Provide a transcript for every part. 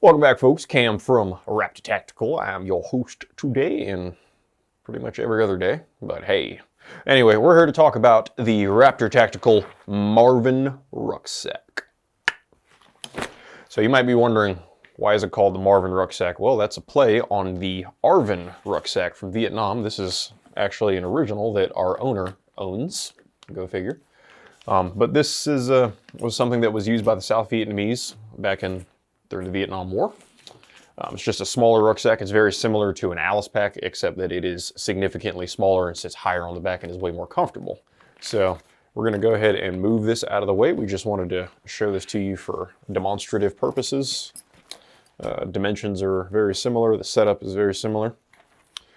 Welcome back, folks. Cam from Raptor Tactical. I'm your host today and pretty much every other day, but hey. Anyway, we're here to talk about the Raptor Tactical Marvin rucksack. So you might be wondering, why is it called the Marvin rucksack? Well, that's a play on the ARVN rucksack from Vietnam. This is actually an original that our owner owns. Go figure. But this is was something that was used by the South Vietnamese back during the Vietnam War. It's just a smaller rucksack. It's very similar to an Alice pack, except that it is significantly smaller and sits higher on the back and is way more comfortable. So we're going to go ahead and move this out of the way. We just wanted to show this to you for demonstrative purposes. Dimensions are very similar. The setup is very similar.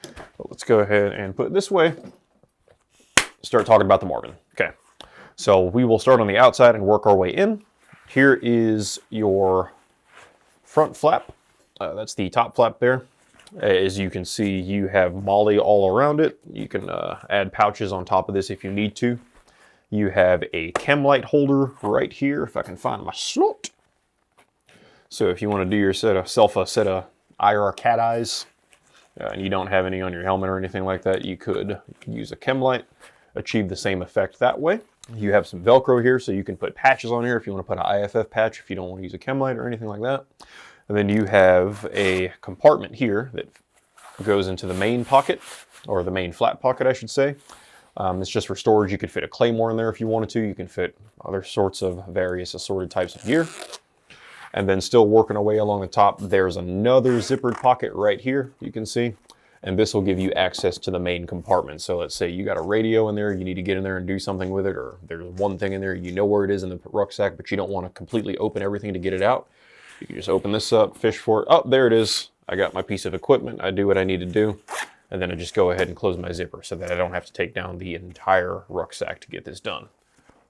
But let's go ahead and put it this way. Start talking about the Marvin. Okay. So we will start on the outside and work our way in. Here is your front flap. That's the top flap there. As you can see, you have MOLLE all around it. You can add pouches on top of this if you need to. You have a chem light holder right here, if I can find my slot. So if you want to do yourself a set of IR cat eyes, and you don't have any on your helmet or anything like that, you could use a chem light, achieve the same effect that way. You have some Velcro here, so you can put patches on here if you want to put an IFF patch, if you don't want to use a chem light or anything like that. And then you have a compartment here that goes into the main pocket, or the main flat pocket, I should say. It's just for storage. You could fit a claymore in there if you wanted to. You can fit other sorts of various assorted types of gear. And then still working away along the top, there's another zippered pocket right here, you can see. And this will give you access to the main compartment. So let's say you got a radio in there, you need to get in there and do something with it, or there's one thing in there, you know where it is in the rucksack, but you don't want to completely open everything to get it out. You can just open this up, fish for it. Oh, there it is. I got my piece of equipment. I do what I need to do. And then I just go ahead and close my zipper so that I don't have to take down the entire rucksack to get this done.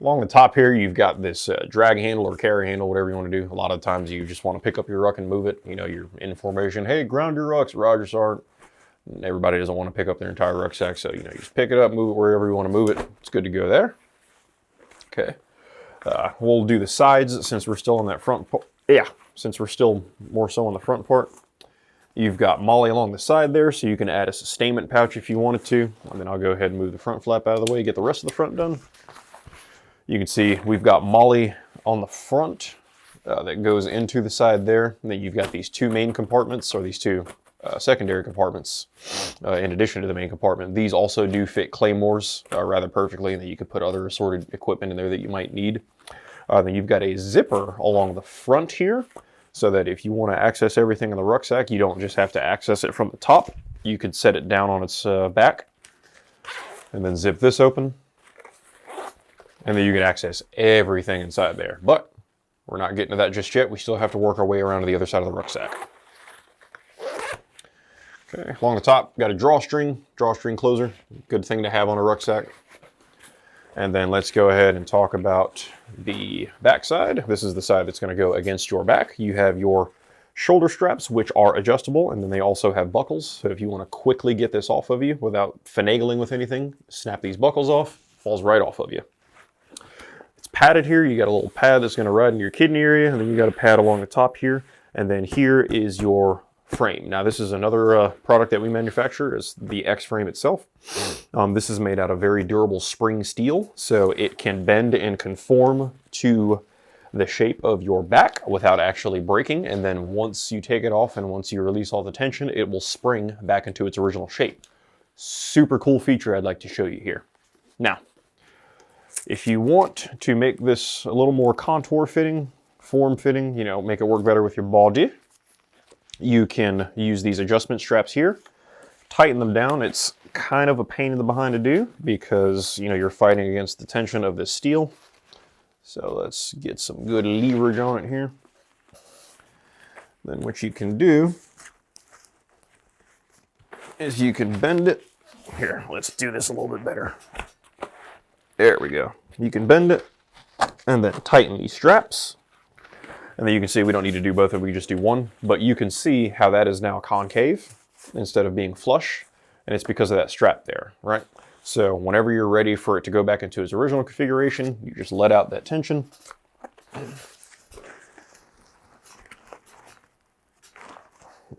Along the top here, you've got this drag handle or carry handle, whatever you want to do. A lot of times you just want to pick up your ruck and move it. You know, you're in formation. Hey, ground your rucks, Roger, Sergeant. Everybody doesn't want to pick up their entire rucksack, so you know, you just pick it up, move it wherever you want to move it. It's good to go there. Okay. We'll do the sides since we're still on that front part. Yeah, since we're still more so on the front part. You've got MOLLE along the side there, so you can add a sustainment pouch if you wanted to. And then I'll go ahead and move the front flap out of the way, get the rest of the front done. You can see we've got MOLLE on the front that goes into the side there. And then you've got these two main compartments, or these two secondary compartments in addition to the main compartment. These also do fit claymores rather perfectly, and that you could put other assorted equipment in there that you might need. Then you've got a zipper along the front here, so that if you want to access everything in the rucksack, you don't just have to access it from the top. You could set it down on its back, and then zip this open, and then you can access everything inside there. But we're not getting to that just yet. We still have to work our way around to the other side of the rucksack. Okay, along the top, got a drawstring closer. Good thing to have on a rucksack. And then let's go ahead and talk about the back side. This is the side that's going to go against your back. You have your shoulder straps, which are adjustable, and then they also have buckles. So if you want to quickly get this off of you without finagling with anything, snap these buckles off, falls right off of you. It's padded here. You got a little pad that's going to ride in your kidney area, and then you got a pad along the top here. And then here is your frame. Now this is another product that we manufacture, is the X frame itself. This is made out of very durable spring steel, so it can bend and conform to the shape of your back without actually breaking. And then once you take it off and once you release all the tension, it will spring back into its original shape. Super cool feature I'd like to show you here. Now, if you want to make this a little more contour fitting, form fitting, you know, make it work better with your body, you can use these adjustment straps here, tighten them down. It's kind of a pain in the behind to do because, you know, you're fighting against the tension of this steel. So let's get some good leverage on it here. Then what you can do is you can bend it. Here, let's do this a little bit better. There we go. You can bend it and then tighten these straps. And then you can see we don't need to do both of them, we just do one. But you can see how that is now concave instead of being flush. And it's because of that strap there, right? So whenever you're ready for it to go back into its original configuration, you just let out that tension.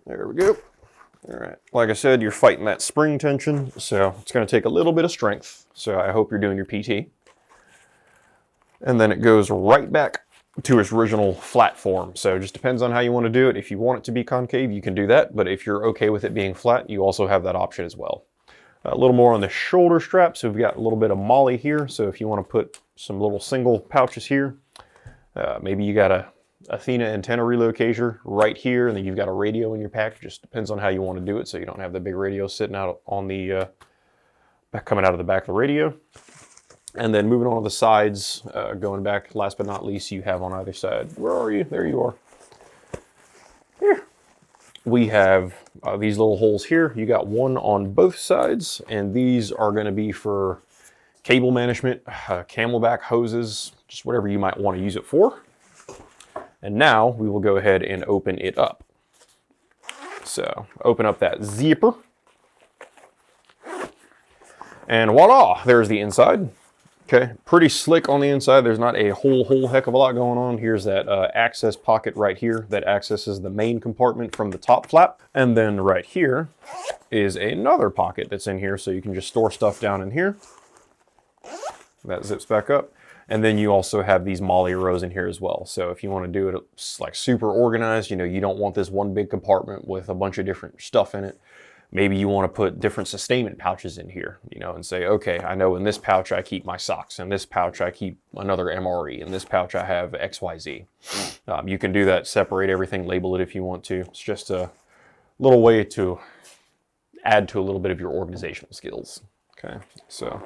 There we go. All right. Like I said, you're fighting that spring tension, so it's going to take a little bit of strength. So I hope you're doing your PT. And then it goes right back to its original flat form. So it just depends on how you want to do it. If you want it to be concave, you can do that. But if you're okay with it being flat, you also have that option as well. A little more on the shoulder strap. So we've got a little bit of MOLLE here. So if you want to put some little single pouches here, maybe you got a Athena antenna relocator right here, and then you've got a radio in your pack. It just depends on how you want to do it, so you don't have the big radio sitting out on the coming out of the back of the radio. And then moving on to the sides, going back, last but not least, you have on either side. Where are you? There you are. Here. We have these little holes here. You got one on both sides, and these are going to be for cable management, camelback hoses, just whatever you might want to use it for. And now we will go ahead and open it up. So open up that zipper. And voila, there's the inside. Okay, pretty slick on the inside. There's not a whole heck of a lot going on. Here's that access pocket right here that accesses the main compartment from the top flap. And then right here is another pocket that's in here, so you can just store stuff down in here. That zips back up. And then you also have these MOLLE rows in here as well. So if you want to do it like super organized, you know, you don't want this one big compartment with a bunch of different stuff in it. Maybe you want to put different sustainment pouches in here, you know, and say, okay, I know in this pouch I keep my socks, in this pouch I keep another MRE, in this pouch I have XYZ. You can do that, separate everything, label it if you want to. It's just a little way to add to a little bit of your organizational skills. Okay, so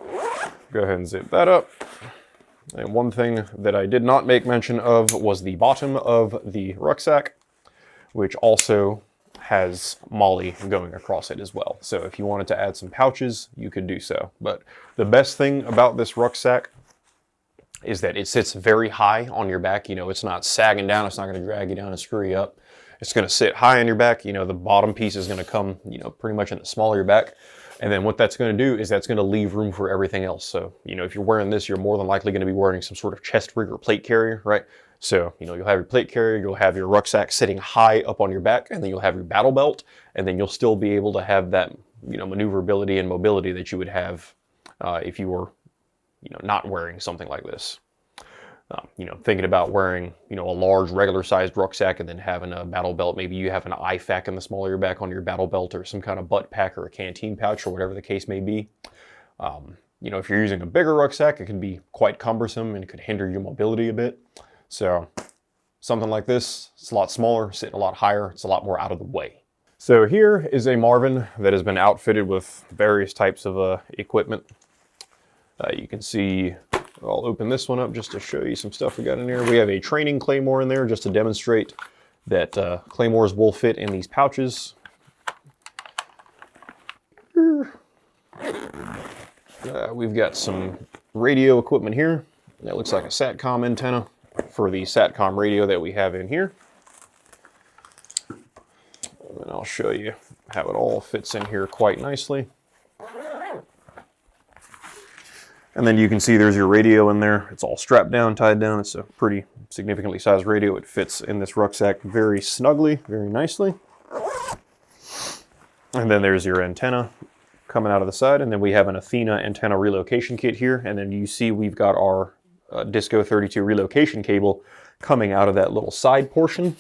go ahead and zip that up. And one thing that I did not make mention of was the bottom of the rucksack, which also has MOLLE going across it as well. So if you wanted to add some pouches, you could do so. But the best thing about this rucksack is that it sits very high on your back. You know, it's not sagging down. It's not going to drag you down and screw you up. It's going to sit high on your back. You know, the bottom piece is going to come, you know, pretty much in the small of your back. And then what that's going to do is that's going to leave room for everything else. So, you know, if you're wearing this, you're more than likely going to be wearing some sort of chest rig or plate carrier, right? So, you know, you'll have your plate carrier, you'll have your rucksack sitting high up on your back, and then you'll have your battle belt, and then you'll still be able to have that, you know, maneuverability and mobility that you would have if you were, you know, not wearing something like this. You know, thinking about wearing, you know, a large regular sized rucksack and then having a battle belt. Maybe you have an IFAK in the small of your back on your battle belt, or some kind of butt pack or a canteen pouch or whatever the case may be. You know, if you're using a bigger rucksack, it can be quite cumbersome and it could hinder your mobility a bit. So something like this, it's a lot smaller, sitting a lot higher, it's a lot more out of the way. So here is a Marvin that has been outfitted with various types of equipment. You can see, I'll open this one up just to show you some stuff we got in here. We have a training claymore in there just to demonstrate that claymores will fit in these pouches. We've got some radio equipment here. That looks like a SATCOM antenna for the SATCOM radio that we have in here. And I'll show you how it all fits in here quite nicely. And then you can see there's your radio in there. It's all strapped down, tied down. It's a pretty significantly sized radio. It fits in this rucksack very snugly, very nicely. And then there's your antenna coming out of the side. And then we have an Athena antenna relocation kit here. And then you see we've got our Disco 32 relocation cable coming out of that little side portion.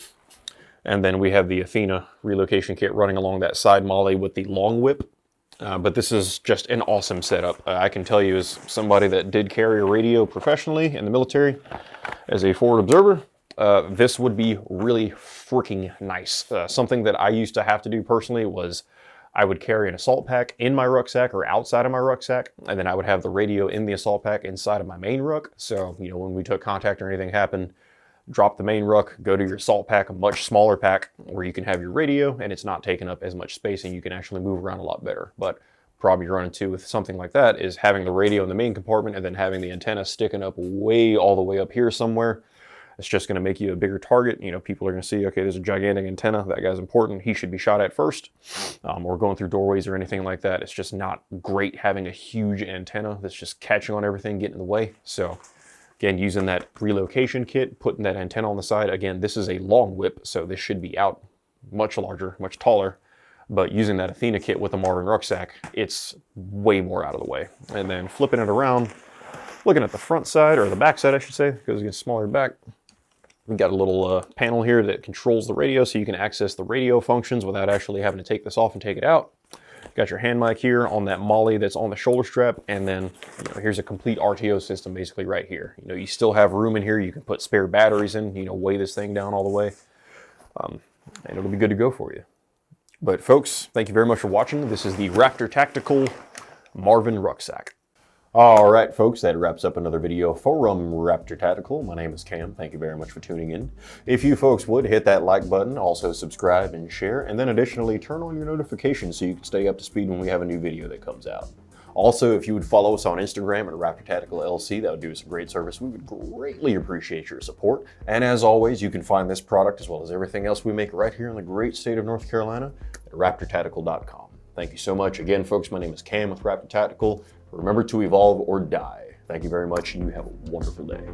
And then we have the Athena relocation kit running along that side MOLLE with the long whip. But this is just an awesome setup. I can tell you, as somebody that did carry a radio professionally in the military as a forward observer, this would be really freaking nice. Something that I used to have to do personally was I would carry an assault pack in my rucksack or outside of my rucksack, and then I would have the radio in the assault pack inside of my main ruck. So, you know, when we took contact or anything happened, drop the main ruck, go to your assault pack, a much smaller pack where you can have your radio and it's not taking up as much space and you can actually move around a lot better. But problem you run into with something like that is having the radio in the main compartment and then having the antenna sticking up all the way up here somewhere. It's just going to make you a bigger target. You know, people are going to see, okay, there's a gigantic antenna. That guy's important. He should be shot at first. Or going through doorways or anything like that. It's just not great having a huge antenna that's just catching on everything, getting in the way. So again, using that relocation kit, putting that antenna on the side. Again, this is a long whip, so this should be out much larger, much taller. But using that Athena kit with a Marvin rucksack, it's way more out of the way. And then flipping it around, looking at the front side, or the back side I should say, because it gets smaller back. We've got a little panel here that controls the radio, so you can access the radio functions without actually having to take this off and take it out. Got your hand mic here on that molly that's on the shoulder strap, and then here's a complete RTO system basically right here. You still have room in here. You can put spare batteries in, weigh this thing down all the way, and it'll be good to go for you. But folks, thank you very much for watching. This is the Raptor Tactical Marvin rucksack. All right, folks, that wraps up another video from Raptor Tactical. My name is Cam. Thank you very much for tuning in. If you folks would, hit that like button, also subscribe and share, and then additionally turn on your notifications so you can stay up to speed when we have a new video that comes out. Also, if you would follow us on Instagram at Raptor Tactical LC, that would do us a great service. We would greatly appreciate your support. And as always, you can find this product as well as everything else we make right here in the great state of North Carolina at RaptorTactical.com. Thank you so much. Again, folks, my name is Cam with Raptor Tactical. Remember to evolve or die. Thank you very much, and you have a wonderful day.